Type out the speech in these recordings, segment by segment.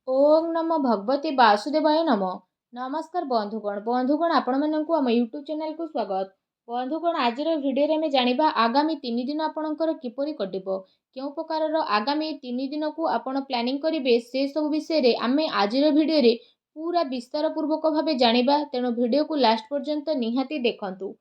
ओम नमो भगवते वासुदेवाय नमः। नमस्कार बंधुगण आपण मानक आम यूट्यूब चैनल को स्वागत। बंधुगण आज भिडियो में जानिबा आगामी 3 दिन आपणकर किपरि कटिबो, केउ प्रकार आगामी 3 दिन को आपण प्लानिंग करिवे से सब विषय रे आमे आज भिडियो रे पूरा विस्तार पूर्वक भाबे जानिबा। तेणु भिडियो को लास्ट पर्यंत निहाती देखंतु।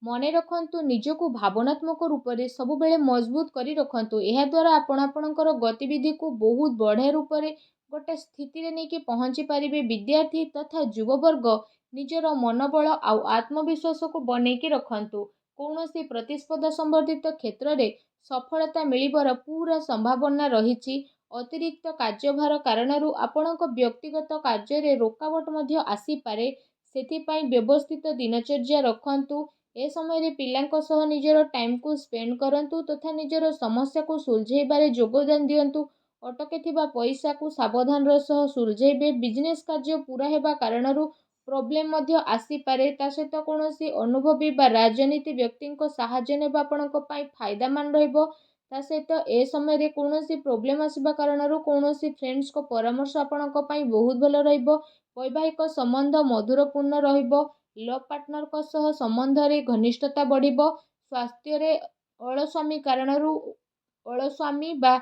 मने रखंतु निजको भावनात्मक रूप से सबुबेले मजबूत करी रखंतु। एहा द्वारा आपण आपणकर गतिविधि को बहुत बढ़िया रूप से गोटे स्थिति रे नहीं पहुंची पारिबे। विद्यार्थी तथा युववर्ग निजर मनोबल आउ आत्मविश्वास को बनैकी रखंतु। कौनसी प्रतिस्पर्धा संबंधित क्षेत्र में सफलता मिलिबार पूरा संभावना रही। अतिरिक्त कार्यभार कारणरू आपणक व्यक्तिगत कार्य रे रोकावट मध्य आसी पारे। सेथिपाई व्यवस्थित दिनचर्या रखंतु। ए समय रे पिलांको सह निजर टाइम को स्पेंड करंतु तथा निजर समस्या को सुलझेबारे योगदान दियंतु। अटके थिबा पैसा को सावधान सह सुलझेबे। बिजनेस कार्य पूरा हेबा कारणरू प्रोब्लेम मध्य आसी पारे। ता सहित कोनोसी अनुभवी बा राजनीति व्यक्ति को सहाय्य नेबा आपणक पई फायदामान रहइबो। ता सहित ए समय रे कोनोसी प्रोब्लेम आसीबा कारणरू कोनोसी फ्रेंड्स को परामर्श आपणक पई बहुत भलो रहइबो। वैवाहिक संबंध मधुरपूर्ण रहइबो। लव पार्टनर को सह संबंध रे घनिष्ठता बढ़िबो। स्वास्थ्य रे अलस्वामी कारणरू अलस्वामी बा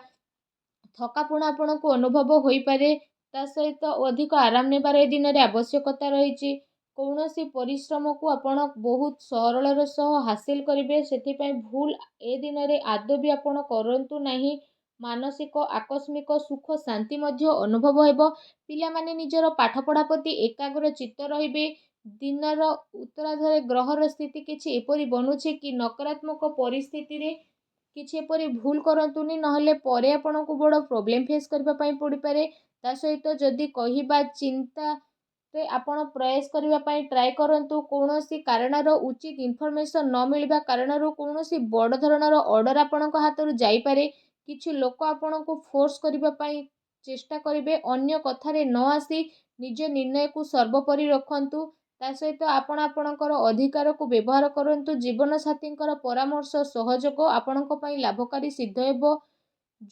थकापुणा आपण को अनुभव होई पारे। ता सहित अधिक आराम नेबार ए दिन रे आवश्यकता रही। कौनसी परिश्रम को आपण बहुत सरल सह हासिल करिवे। सेथिपाई भूल ए दिन रे आदौ भी आपण करंतु नाही। मानसिक आकस्मिक सुख शांति मध्य अनुभव हेबो। पिला माने निजर पाठ पढ़ा प्रति एकाग्र चित्त रहिबे। दिनर उत्तरार्धरे ग्रहर स्थिति किछि एपरि बनुछि कि नकारात्मक परिस्थिति रे किछि एपरि भूल करंतुनी, नहले परे आपनको बड़ प्रोब्लेम फेस करबा पई पड़ी पारे। ता सहित जदि कहिबा चिंता रे आपण प्रयास करबा पई ट्राई करंतु। कोनोसी कारणर उचित इन्फॉर्मेशन न मिलबा कारणरू कोनोसी बड़ धरणर ऑर्डर आपणक हातरू जाई पारे। किछि लोक आपणको फोर्स करबा पई चेष्टा करिवे। अन्य कथारे न आसी निज निर्णय को सर्वोपरि रखंतु। ता सहित आपण आपणकर अधिकार को व्यवहार करंतु। जीवन साथींकर परामर्श सहयोग आपणक पई लाभकारी सिद्ध हेबो।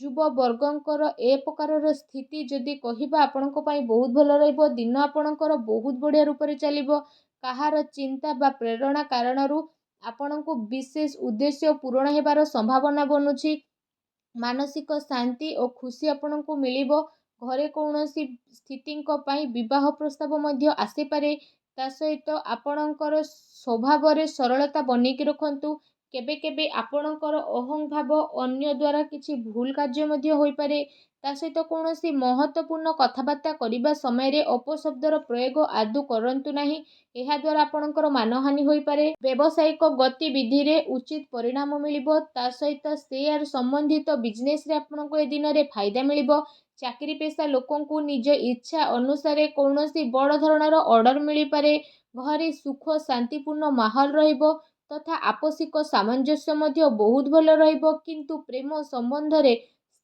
युव वर्गंकर ए प्रकार स्थिति जदि कहिबा आपणक पई बहुत भलो रहइबो। दिन आपणकर बहुत बढ़िया रूप से चलिबो। कहार चिंता बा प्रेरणा कारणरू आपणको विशेष उद्देश्य पूरण हेबार संभावना बनुछि। मानसिक शांति और खुशी आपणको मिलिबो। घरे कौनसी स्थितिंक पई विवाह प्रस्ताव मध्य आसी पारे। ता सहित आपणकर स्वभाव रे सरलता बनेकी रखंतु। केबे केबे आपणकर अहं भाव अन्य द्वारा किछि भूल कार्य मध्य होई पारे। ता सहित कौनसी महत्वपूर्ण कथबार्ता करिबा समय रे अपशब्दर प्रयोग आदौ करंतु नाही। एहा द्वारा आपणकर मानहानि होई पारे। व्यावसायिक गतिविधि रे उचित परिणाम मिलिबो। ता सहित शेयर संबंधित बिजनेस रे आपणको ए दिन रे फायदा मिलिबो। चाकरी पेशा लोकों को निज इच्छा अनुसार कौनसी बड़ धरणर ऑर्डर मिली पारे। घरे सुख शांतिपूर्ण माहौल रहिबो तथा आपसिक सामंजस्य मध्य बहुत भलो रहिबो। किंतु प्रेम संबंध रे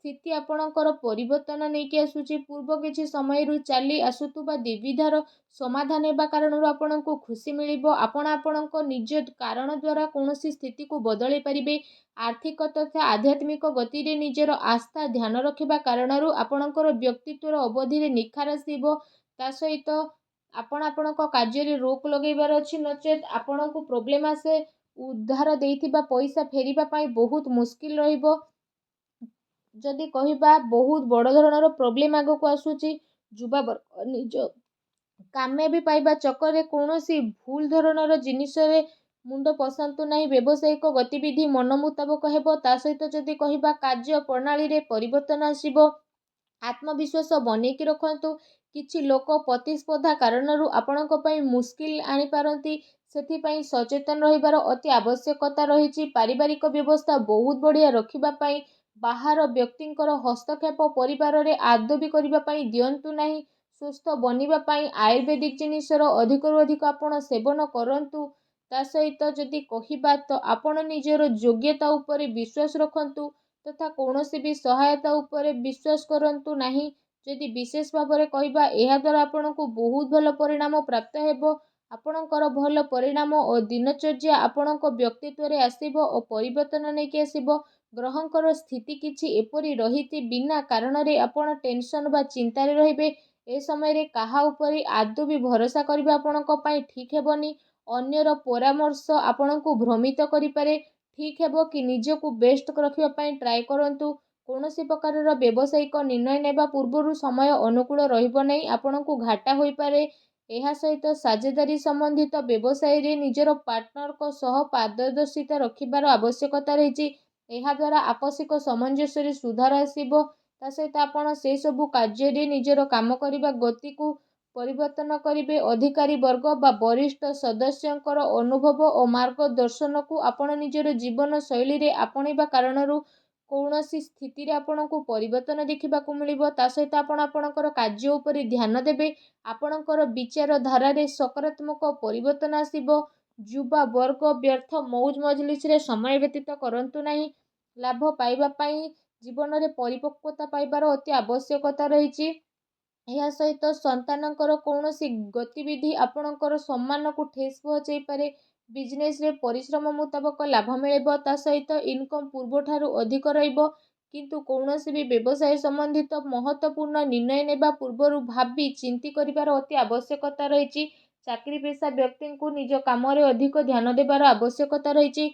स्थिति आपणकर परिवर्तन नहीं आसुची। पूर्व किछि समय रु चली आसुतुबा द्विविधार समाधान हेबा कारणरू आपणको खुशी मिलिबो। आपण आपणको निज कारण द्वारा कौनसी स्थिति को बदलै परिबे। आर्थिक तथा आध्यात्मिक गति रे निजर आस्था ध्यान रखिबा कारणरू आपणकर व्यक्तित्वर अवधि रे निखार आसीबो। ता सहित आपण आपणको कार्य रे रोक लगैबार अछि, नचेत आपणको प्रोब्लेम आसे उद्धार देइथिबा पैसा फेरिबा पई बहुत मुश्किल रहिबो। जदि कहिबा बहुत बड़ धरणर प्रोब्लेम आगो को आसुची। युवा वर्ग निज कामयाबी पाइबा चक्कर रे कौनसी भूल धरणर जिनिस रे मुंड पसंतु नहीं। व्यावसायिक गतिविधि मन मुताबक हेबो। ता सहित जदि कहिबा कार्य प्रणाली रे परिवर्तन आसीबो। आत्मविश्वास बनेकी रखंतु। किछि लोक प्रतिस्पर्धा कारणरू आपणक पई मुश्किल आनी पारंती। सेथिपाई सचेतन रहिबार अति आवश्यकता रहिछि। पारिवारिक व्यवस्था बहुत बढ़िया रखिबा पई बाहर व्यक्तिंकर हस्तक्षेप परिवार रे आदौ भी करिबा पई दियंतु नाही। सुस्थ बनिबा पई आयुर्वेदिक जिनिसर अधिकरू अधिक आपण सेवन करंतु। ता सहित जदि कहिबा तो आपण निजर योग्यता उपरे विश्वास रखंतु तथा कौनसी भी सहायता उपरे विश्वास करंतु नाही। जदि विशेष भाव में कहिबा एहा द्वारा आपणको बहुत भल परिणाम प्राप्त हेबो। आपणकर भल परिणाम और दिनचर्या आपणको व्यक्तित्व रे आसीबो और परिवर्तन नेकी आसीबो। ଗ୍ରହଙ୍କର ସ୍ଥିତି କିଛି ଏପରି ରହିଛି ବିନା କାରଣରେ ଆପଣ ଟେନସନ୍ ବା ଚିନ୍ତାରେ ରହିବେ। ଏ ସମୟରେ କାହା ଉପରେ ଆଦୌ ବି ଭରସା କରିବା ଆପଣଙ୍କ ପାଇଁ ଠିକ୍ ହେବନି। ଅନ୍ୟର ପରାମର୍ଶ ଆପଣଙ୍କୁ ଭ୍ରମିତ କରିପାରେ। ଠିକ୍ ହେବ କି ନିଜକୁ ବେଷ୍ଟ ରଖିବା ପାଇଁ ଟ୍ରାଏ କରନ୍ତୁ। କୌଣସି ପ୍ରକାରର ବ୍ୟବସାୟିକ ନିର୍ଣ୍ଣୟ ନେବା ପୂର୍ବରୁ ସମୟ ଅନୁକୂଳ ରହିବ ନାହିଁ, ଆପଣଙ୍କୁ ଘାଟା ହୋଇପାରେ। ଏହା ସହିତ ସାଝେଦାରୀ ସମ୍ବନ୍ଧିତ ବ୍ୟବସାୟରେ ନିଜର ପାର୍ଟନରଙ୍କ ସହ ପାରଦର୍ଶିତା ରଖିବାର ଆବଶ୍ୟକତା ରହିଛି। ଏହାଦ୍ୱାରା ଆପୋଷିକ ସାମଞ୍ଜସ୍ୟରେ ସୁଧାର ଆସିବ। ତା ସହିତ ଆପଣ ସେସବୁ କାର୍ଯ୍ୟରେ ନିଜର କାମ କରିବା ଗତିକୁ ପରିବର୍ତ୍ତନ କରିବେ। ଅଧିକାରୀ ବର୍ଗ ବା ବରିଷ୍ଠ ସଦସ୍ୟଙ୍କର ଅନୁଭବ ଓ ମାର୍ଗଦର୍ଶନକୁ ଆପଣ ନିଜର ଜୀବନ ଶୈଳୀରେ ଆପଣେଇବା କାରଣରୁ କୌଣସି ସ୍ଥିତିରେ ଆପଣଙ୍କୁ ପରିବର୍ତ୍ତନ ଦେଖିବାକୁ ମିଳିବ। ତା ସହିତ ଆପଣ ଆପଣଙ୍କର କାର୍ଯ୍ୟ ଉପରେ ଧ୍ୟାନ ଦେବେ। ଆପଣଙ୍କର ବିଚାରଧାରାରେ ସକାରାତ୍ମକ ପରିବର୍ତ୍ତନ ଆସିବ। ଯୁବା ବର୍ଗ ବ୍ୟର୍ଥ ମଉଜ ମଜଲିସରେ ସମୟ ବ୍ୟତୀତ କରନ୍ତୁ ନାହିଁ। ଲାଭ ପାଇବା ପାଇଁ ଜୀବନରେ ପରିପକ୍ୱତା ପାଇବାର ଅତି ଆବଶ୍ୟକତା ରହିଛି। ଏହା ସହିତ ସନ୍ତାନଙ୍କର କୌଣସି ଗତିବିଧି ଆପଣଙ୍କର ସମ୍ମାନକୁ ଠେସ୍ ପହଞ୍ଚାଇପାରେ। ବିଜନେସରେ ପରିଶ୍ରମ ମୁତାବକ ଲାଭ ମିଳିବ। ତା ସହିତ ଇନକମ୍ ପୂର୍ବଠାରୁ ଅଧିକ ରହିବ। କିନ୍ତୁ କୌଣସି ବି ବ୍ୟବସାୟ ସମ୍ବନ୍ଧିତ ମହତ୍ତ୍ୱପୂର୍ଣ୍ଣ ନିର୍ଣ୍ଣୟ ନେବା ପୂର୍ବରୁ ଭାବି ଚିନ୍ତି କରିବାର ଅତି ଆବଶ୍ୟକତା ରହିଛି। ଚାକିରି ପେଶା ବ୍ୟକ୍ତିଙ୍କୁ ନିଜ କାମରେ ଅଧିକ ଧ୍ୟାନ ଦେବାର ଆବଶ୍ୟକତା ରହିଛି।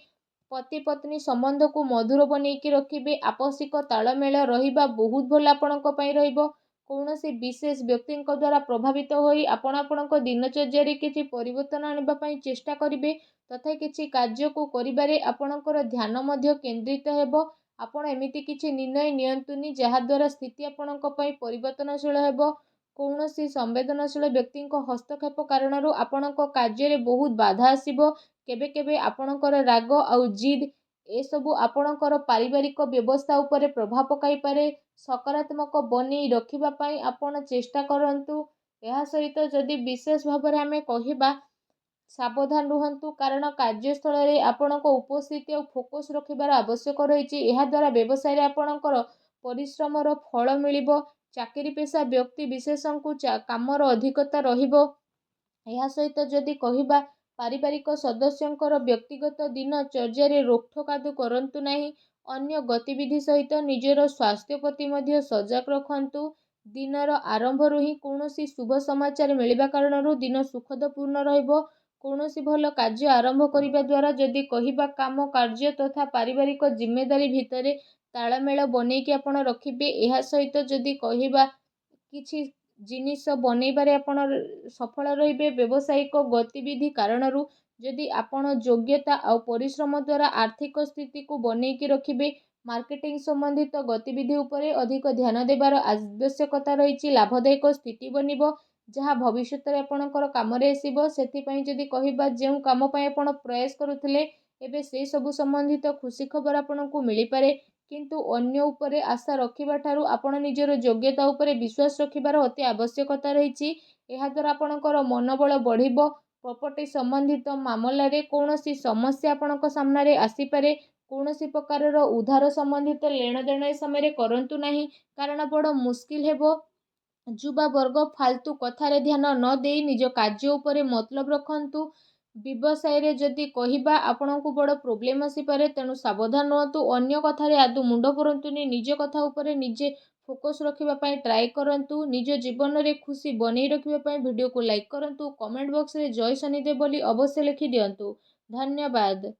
ପତି ପତ୍ନୀ ସମ୍ବନ୍ଧକୁ ମଧୁର ବନେଇକି ରଖିବେ। ଆପୋଷିକ ତାଳମେଳ ରହିବା ବହୁତ ଭଲ ଆପଣଙ୍କ ପାଇଁ ରହିବ। କୌଣସି ବିଶେଷ ବ୍ୟକ୍ତିଙ୍କ ଦ୍ୱାରା ପ୍ରଭାବିତ ହୋଇ ଆପଣ ଆପଣଙ୍କ ଦିନଚର୍ଯ୍ୟାରେ କିଛି ପରିବର୍ତ୍ତନ ଆଣିବା ପାଇଁ ଚେଷ୍ଟା କରିବେ। ତଥାପି କିଛି କାର୍ଯ୍ୟକୁ କରିବାରେ ଆପଣଙ୍କର ଧ୍ୟାନ ମଧ୍ୟ କେନ୍ଦ୍ରିତ ହେବ। ଆପଣ ଏମିତି କିଛି ନିର୍ଣ୍ଣୟ ନିଅନ୍ତୁନି ଯାହାଦ୍ୱାରା ସ୍ଥିତି ଆପଣଙ୍କ ପାଇଁ ପରିବର୍ତ୍ତନଶୀଳ ହେବ। କୌଣସି ସମ୍ବେଦନଶୀଳ ବ୍ୟକ୍ତିଙ୍କ ହସ୍ତକ୍ଷେପ କାରଣରୁ ଆପଣଙ୍କ କାର୍ଯ୍ୟରେ ବହୁତ ବାଧା ଆସିବ। କେବେ କେବେ ଆପଣଙ୍କର ରାଗ ଆଉ ଜିଦ୍ ଏସବୁ ଆପଣଙ୍କର ପାରିବାରିକ ବ୍ୟବସ୍ଥା ଉପରେ ପ୍ରଭାବ ପକାଇପାରେ। ସକାରାତ୍ମକ ବନେଇ ରଖିବା ପାଇଁ ଆପଣ ଚେଷ୍ଟା କରନ୍ତୁ। ଏହା ସହିତ ଯଦି ବିଶେଷ ଭାବରେ ଆମେ କହିବା, ସାବଧାନ ରୁହନ୍ତୁ, କାରଣ କାର୍ଯ୍ୟସ୍ଥଳରେ ଆପଣଙ୍କ ଉପସ୍ଥିତି ଆଉ ଫୋକସ୍ ରଖିବାର ଆବଶ୍ୟକ ରହିଛି। ଏହାଦ୍ୱାରା ବ୍ୟବସାୟରେ ଆପଣଙ୍କର ପରିଶ୍ରମର ଫଳ ମିଳିବ। ଚାକିରି ପେଶା ବ୍ୟକ୍ତି ବିଶେଷଙ୍କୁ କାମର ଅଧିକତା ରହିବ। ଏହା ସହିତ ଯଦି କହିବା, ପାରିବାରିକ ସଦସ୍ୟଙ୍କର ବ୍ୟକ୍ତିଗତ ଦିନଚର୍ଯ୍ୟାରେ ରୋକଠୋକ କରନ୍ତୁ ନାହିଁ। ଅନ୍ୟ ଗତିବିଧି ସହିତ ନିଜର ସ୍ୱାସ୍ଥ୍ୟ ପ୍ରତି ମଧ୍ୟ ସଜାଗ ରଖନ୍ତୁ। ଦିନର ଆରମ୍ଭରୁ ହିଁ କୌଣସି ଶୁଭ ସମାଚାର ମିଳିବା କାରଣରୁ ଦିନ ସୁଖଦପୂର୍ଣ୍ଣ ରହିବ। କୌଣସି ଭଲ କାର୍ଯ୍ୟ ଆରମ୍ଭ କରିବା ଦ୍ୱାରା ଯଦି କହିବା, କାମ କାର୍ଯ୍ୟ ତଥା ପାରିବାରିକ ଜିମ୍ମେଦାରୀ ଭିତରେ ତାଳମେଳ ବନେଇକି ଆପଣ ରଖିବେ। ଏହା ସହିତ ଯଦି କହିବା, କିଛି ଜିନିଷ ବନେଇବାରେ ଆପଣ ସଫଳ ରହିବେ। ବ୍ୟବସାୟିକ ଗତିବିଧି କାରଣରୁ ଯଦି ଆପଣ ଯୋଗ୍ୟତା ଆଉ ପରିଶ୍ରମ ଦ୍ୱାରା ଆର୍ଥିକ ସ୍ଥିତିକୁ ବନେଇକି ରଖିବେ। ମାର୍କେଟିଂ ସମ୍ବନ୍ଧିତ ଗତିବିଧି ଉପରେ ଅଧିକ ଧ୍ୟାନ ଦେବାର ଆବଶ୍ୟକତା ରହିଛି। ଲାଭଦାୟକ ସ୍ଥିତି ବନିବ, ଯାହା ଭବିଷ୍ୟତରେ ଆପଣଙ୍କର କାମରେ ଆସିବ। ସେଥିପାଇଁ ଯଦି କହିବା, ଯେଉଁ କାମ ପାଇଁ ଆପଣ ପ୍ରୟାସ କରୁଥିଲେ ଏବେ ସେହି ସବୁ ସମ୍ବନ୍ଧିତ ଖୁସି ଖବର ଆପଣଙ୍କୁ ମିଳିପାରେ। କିନ୍ତୁ ଅନ୍ୟ ଉପରେ ଆଶା ରଖିବା ଠାରୁ ଆପଣ ନିଜର ଯୋଗ୍ୟତା ଉପରେ ବିଶ୍ୱାସ ରଖିବାର ଅତି ଆବଶ୍ୟକତା ରହିଛି। ଏହାଦ୍ୱାରା ଆପଣଙ୍କର ମନୋବଳ ବଢ଼ିବ। ପ୍ରପର୍ଟି ସମ୍ବନ୍ଧିତ ମାମଲାରେ କୌଣସି ସମସ୍ୟା ଆପଣଙ୍କ ସାମ୍ନାରେ ଆସିପାରେ। କୌଣସି ପ୍ରକାରର ଉଧାର ସମ୍ବନ୍ଧିତ ନେଣଦେଣ ଏ ସମୟରେ କରନ୍ତୁ ନାହିଁ, କାରଣ ବଡ଼ ମୁସ୍କିଲ ହେବ। ଯୁବା ବର୍ଗ ଫାଲତୁ କଥାରେ ଧ୍ୟାନ ନ ଦେଇ ନିଜ କାର୍ଯ୍ୟ ଉପରେ ମତଲବ ରଖନ୍ତୁ। ବ୍ୟବସାୟରେ ଯଦି କହିବା, ଆପଣଙ୍କୁ ବଡ଼ ପ୍ରୋବ୍ଲେମ୍ ଆସିପାରେ, ତେଣୁ ସାବଧାନ ରୁହନ୍ତୁ। ଅନ୍ୟ କଥାରେ ଆଦୌ ମୁଣ୍ଡ ପୁରାନ୍ତୁନି। ନିଜ କଥା ଉପରେ ନିଜେ ଫୋକସ୍ ରଖିବା ପାଇଁ ଟ୍ରାଏ କରନ୍ତୁ। ନିଜ ଜୀବନରେ ଖୁସି ବନେଇ ରଖିବା ପାଇଁ ଭିଡ଼ିଓକୁ ଲାଇକ୍ କରନ୍ତୁ। କମେଣ୍ଟ ବକ୍ସରେ ଜୟ ଶନିଦେବ ବୋଲି ଅବଶ୍ୟ ଲେଖି ଦିଅନ୍ତୁ। ଧନ୍ୟବାଦ।